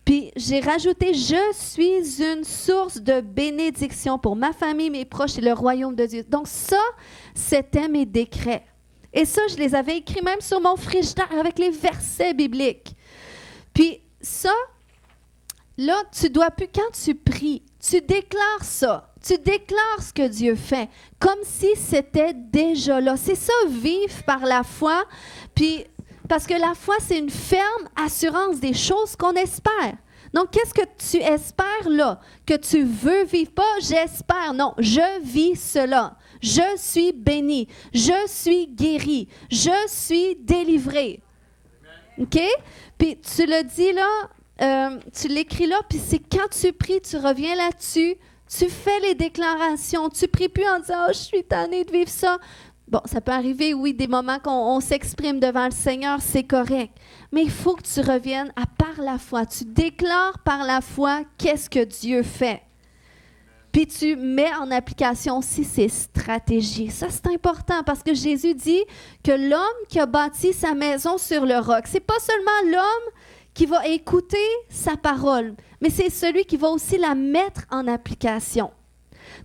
Puis, j'ai rajouté « Je suis une source de bénédiction pour ma famille, mes proches et le royaume de Dieu. » Donc ça, c'était mes décrets. Et ça, je les avais écrits même sur mon frigidaire avec les versets bibliques. Puis ça, là, tu dois plus, quand tu pries, tu déclares ça. Tu déclares ce que Dieu fait, comme si c'était déjà là. C'est ça, vivre par la foi. Puis, parce que la foi, c'est une ferme assurance des choses qu'on espère. Donc, qu'est-ce que tu espères là? Que tu veux vivre? Pas j'espère, non. Je vis cela. Je suis béni. Je suis guéri. Je suis délivré. OK? Puis, tu le dis là. Tu l'écris là, puis c'est quand tu pries, tu reviens là-dessus, tu fais les déclarations, tu pries plus en disant « Oh, je suis tannée de vivre ça ». Bon, ça peut arriver, oui, des moments qu'on s'exprime devant le Seigneur, c'est correct. Mais il faut que tu reviennes à par la foi. Tu déclares par la foi qu'est-ce que Dieu fait. Puis tu mets en application aussi ses stratégies. Ça, c'est important parce que Jésus dit que l'homme qui a bâti sa maison sur le roc, c'est pas seulement l'homme qui va écouter sa parole, mais c'est celui qui va aussi la mettre en application.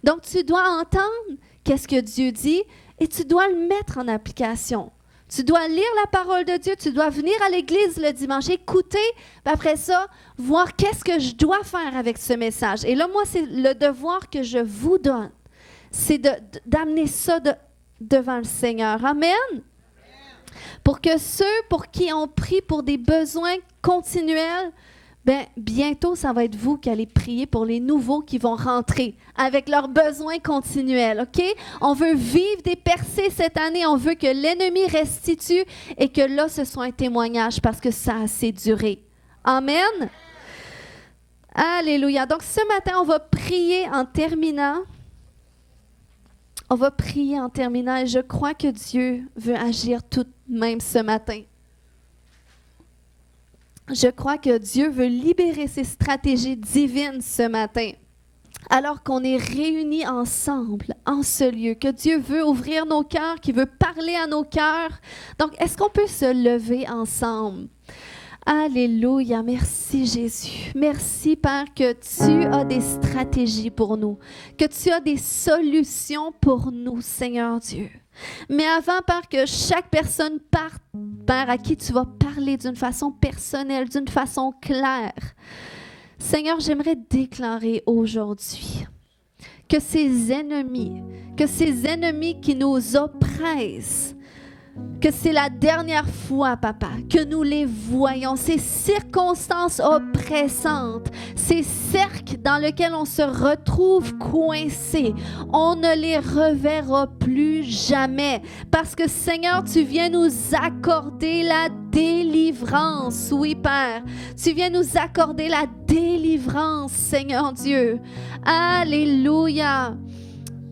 Donc, tu dois entendre qu'est-ce que Dieu dit et tu dois le mettre en application. Tu dois lire la parole de Dieu, tu dois venir à l'église le dimanche, écouter, puis après ça, voir qu'est-ce que je dois faire avec ce message. Et là, moi, c'est le devoir que je vous donne, c'est d'amener ça devant le Seigneur. Amen. Pour que ceux pour qui on prie pour des besoins continuels, bientôt, ça va être vous qui allez prier pour les nouveaux qui vont rentrer avec leurs besoins continuels, OK? On veut vivre des percées cette année. On veut que l'ennemi restitue et que là, ce soit un témoignage parce que ça a assez duré. Amen? Alléluia. Donc, ce matin, on va prier en terminant. On va prier en terminant et je crois que Dieu veut agir tout de même ce matin. Je crois que Dieu veut libérer ses stratégies divines ce matin, alors qu'on est réunis ensemble en ce lieu, que Dieu veut ouvrir nos cœurs, qu'il veut parler à nos cœurs. Donc, est-ce qu'on peut se lever ensemble? Alléluia, merci Jésus. Merci Père que tu as des stratégies pour nous, que tu as des solutions pour nous, Seigneur Dieu. Mais avant, Père, que chaque personne parte, Père, à qui tu vas parler d'une façon personnelle, d'une façon claire, Seigneur, j'aimerais déclarer aujourd'hui que ces ennemis qui nous oppressent, que c'est la dernière fois, Papa, que nous les voyons, ces circonstances oppressantes, ces cercles dans lesquels on se retrouve coincé, on ne les reverra plus jamais. Parce que, Seigneur, tu viens nous accorder la délivrance. Oui, Père, tu viens nous accorder la délivrance, Seigneur Dieu. Alléluia.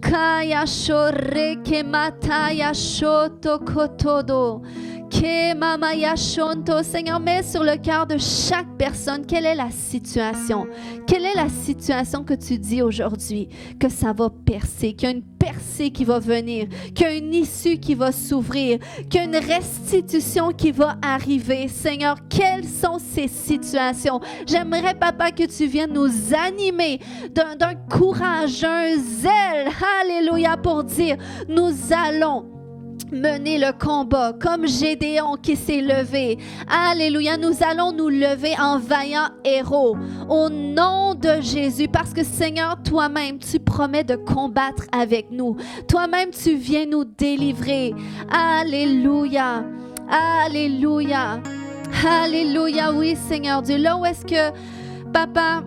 Kaya shore ke mataya shoto kotodo. Ke mama yashonto. Seigneur, mets sur le cœur de chaque personne quelle est la situation. Quelle est la situation que tu dis aujourd'hui? Que ça va percer, qu'il y a une percée qui va venir, qu'il y a une issue qui va s'ouvrir, qu'il y a une restitution qui va arriver. Seigneur, quelles sont ces situations? J'aimerais, Papa, que tu viennes nous animer d'un courage, un zèle, alléluia, pour dire, nous allons mener le combat comme Gédéon qui s'est levé. Alléluia, nous allons nous lever en vaillants héros au nom de Jésus parce que Seigneur, toi-même, tu promets de combattre avec nous. Toi-même, tu viens nous délivrer. Alléluia, alléluia, alléluia, oui Seigneur Dieu. Là où est-ce que, Papa,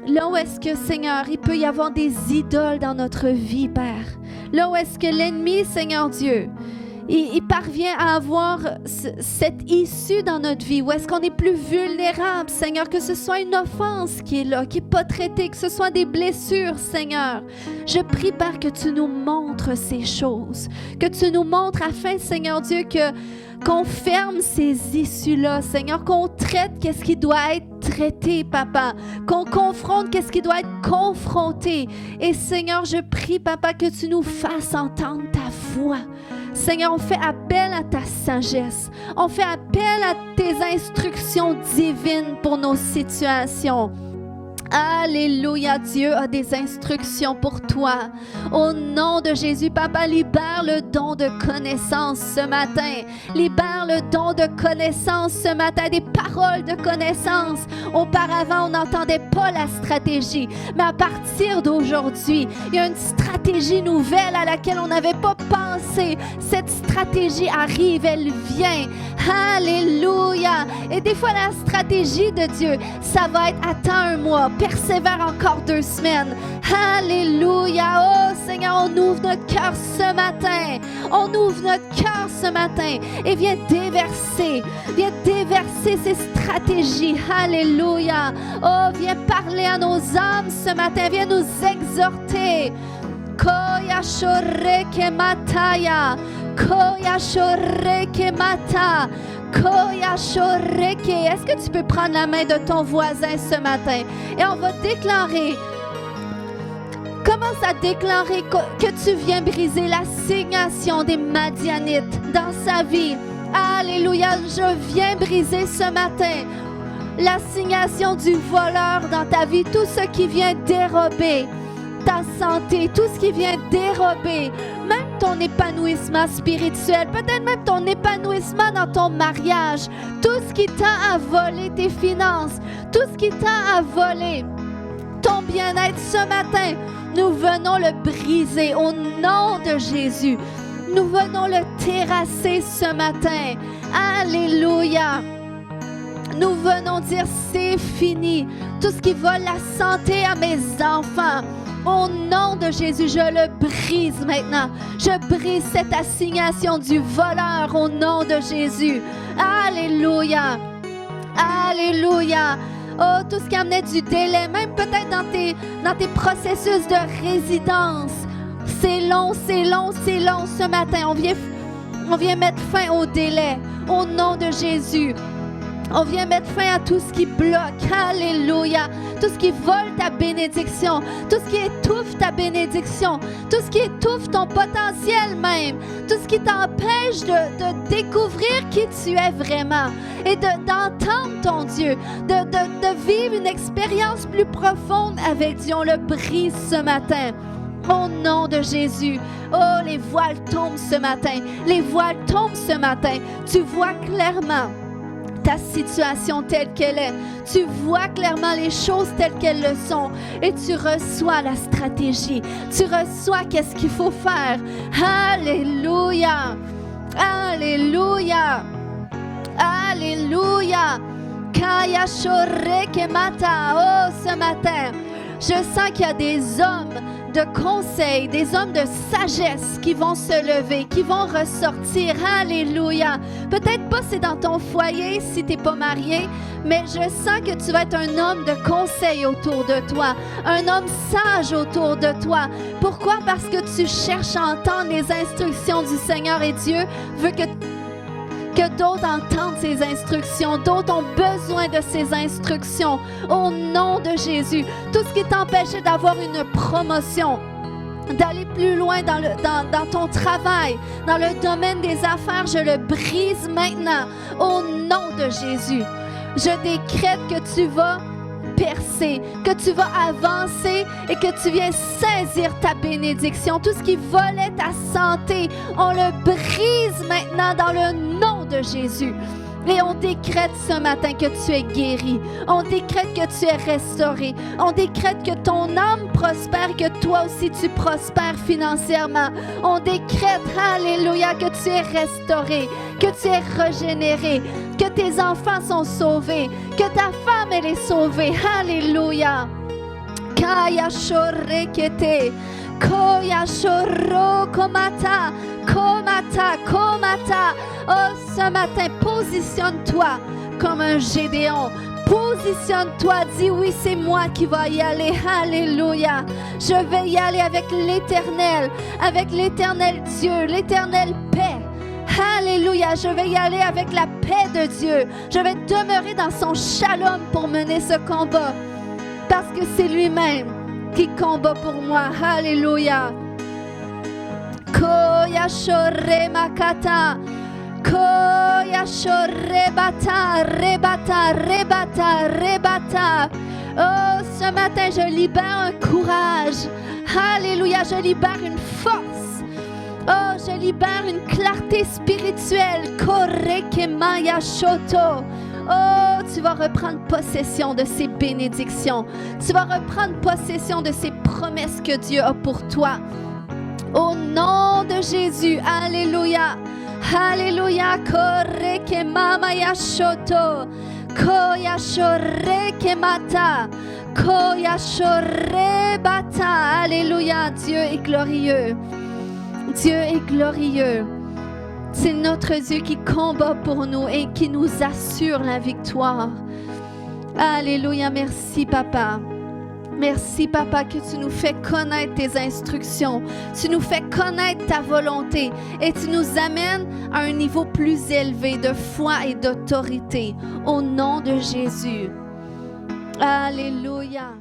là où est-ce que, Seigneur, il peut y avoir des idoles dans notre vie, Père. Là où est-ce que l'ennemi, Seigneur Dieu, il parvient à avoir cette issue dans notre vie, où est-ce qu'on est plus vulnérable, Seigneur, que ce soit une offense qui est là, qui n'est pas traitée, que ce soit des blessures, Seigneur. Je prie, Père, que tu nous montres ces choses, que tu nous montres afin, Seigneur Dieu, qu'on ferme ces issues-là, Seigneur, qu'on traite qu'est-ce qui doit être traité, Papa, qu'on confronte qu'est-ce qui doit être confronté. Et Seigneur, je prie, Papa, que tu nous fasses entendre ta voix. Seigneur, on fait appel à ta sagesse. On fait appel à tes instructions divines pour nos situations. Alléluia, Dieu a des instructions pour toi. Au nom de Jésus, Papa, libère le don de connaissance ce matin. Libère le don de connaissance ce matin, des paroles de connaissance. Auparavant, on n'entendait pas la stratégie, mais à partir d'aujourd'hui, il y a une stratégie nouvelle à laquelle on n'avait pas pensé. Cette stratégie arrive, elle vient. Alléluia. Et des fois, la stratégie de Dieu, ça va être attends un mois, persévère encore 2 semaines. Alléluia. Oh Seigneur, on ouvre notre cœur ce matin. On ouvre notre cœur ce matin et viens déverser ces stratégies. Alléluia. Oh, viens parler à nos âmes ce matin. Viens nous exhorter. Koya shoreke mataya. Koya shoreke mata. Koya shoreke. Est-ce que tu peux prendre la main de ton voisin ce matin? Et on va déclarer. Commence à déclarer que tu viens briser l'assignation des Madianites dans sa vie. Alléluia. Je viens briser ce matin l'assignation du voleur dans ta vie. Tout ce qui vient dérober ta santé, tout ce qui vient dérober même ton épanouissement spirituel, peut-être même ton épanouissement dans ton mariage, tout ce qui tend à voler tes finances, tout ce qui tend à voler ton bien-être ce matin, nous venons le briser au nom de Jésus. Nous venons le terrasser ce matin. Alléluia. Nous venons dire c'est fini. Tout ce qui vole la santé à mes enfants, au nom de Jésus, je le brise maintenant. Je brise cette assignation du voleur au nom de Jésus. Alléluia. Alléluia. Oh, tout ce qui amenait du délai, même peut-être dans tes processus de résidence. C'est long ce matin. On vient mettre fin au délai au nom de Jésus. On vient mettre fin à tout ce qui bloque. Alléluia. Tout ce qui vole ta bénédiction. Tout ce qui étouffe ta bénédiction. Tout ce qui étouffe ton potentiel même. Tout ce qui t'empêche de découvrir qui tu es vraiment. Et d'entendre ton Dieu. De vivre une expérience plus profonde avec Dieu. On le brise ce matin. Au nom de Jésus. Oh, les voiles tombent ce matin. Les voiles tombent ce matin. Tu vois clairement ta situation telle qu'elle est. Tu vois clairement les choses telles qu'elles le sont et tu reçois la stratégie. Tu reçois qu'est-ce qu'il faut faire. Alléluia. Alléluia. Alléluia. Kaya shoreke mata. Oh, ce matin, je sens qu'il y a des hommes de conseil, des hommes de sagesse qui vont se lever, qui vont ressortir. Alléluia. Peut-être pas c'est dans ton foyer si tu n'es pas marié, mais je sens que tu vas être un homme de conseil autour de toi, un homme sage autour de toi. Pourquoi? Parce que tu cherches à entendre les instructions du Seigneur et Dieu veut que d'autres entendent ses instructions, d'autres ont besoin de ses instructions. Au nom de Jésus, tout ce qui t'empêchait d'avoir une promotion, d'aller plus loin dans ton travail, dans le domaine des affaires, je le brise maintenant. Au nom de Jésus, je décrète que tu vas percer, que tu vas avancer et que tu viens saisir ta bénédiction. Tout ce qui volait ta santé, on le brise maintenant dans le nom de Jésus. Et on décrète ce matin que tu es guéri. On décrète que tu es restauré. On décrète que ton âme prospère, que toi aussi tu prospères financièrement. On décrète, alléluia, que tu es restauré, que tu es régénéré, que tes enfants sont sauvés, que ta femme elle est sauvée. Alléluia. Kaya shorekete. Koya shoro komata. Komata. Komata, Komata. Oh, ce matin, positionne-toi comme un Gédéon. Positionne-toi, dis oui, c'est moi qui vais y aller. Alléluia. Je vais y aller avec l'Éternel Dieu, l'éternelle paix. Alléluia, je vais y aller avec la paix de Dieu. Je vais demeurer dans son shalom pour mener ce combat. Parce que c'est lui-même qui combat pour moi. Alléluia. Koya shore makata. Koya shore bata, rebata, rebata, rebata. Oh, ce matin, je libère un courage. Alléluia, je libère une force. Oh, je libère une clarté spirituelle. Korekemaya shoto. Oh, tu vas reprendre possession de ces bénédictions. Tu vas reprendre possession de ces promesses que Dieu a pour toi. Au nom de Jésus, alléluia. Alléluia. Korekemaya shoto. Koya shorekemata. Koya shorebata. Alléluia. Dieu est glorieux. Dieu est glorieux. C'est notre Dieu qui combat pour nous et qui nous assure la victoire. Alléluia. Merci, Papa. Merci, Papa, que tu nous fais connaître tes instructions. Tu nous fais connaître ta volonté et tu nous amènes à un niveau plus élevé de foi et d'autorité. Au nom de Jésus. Alléluia.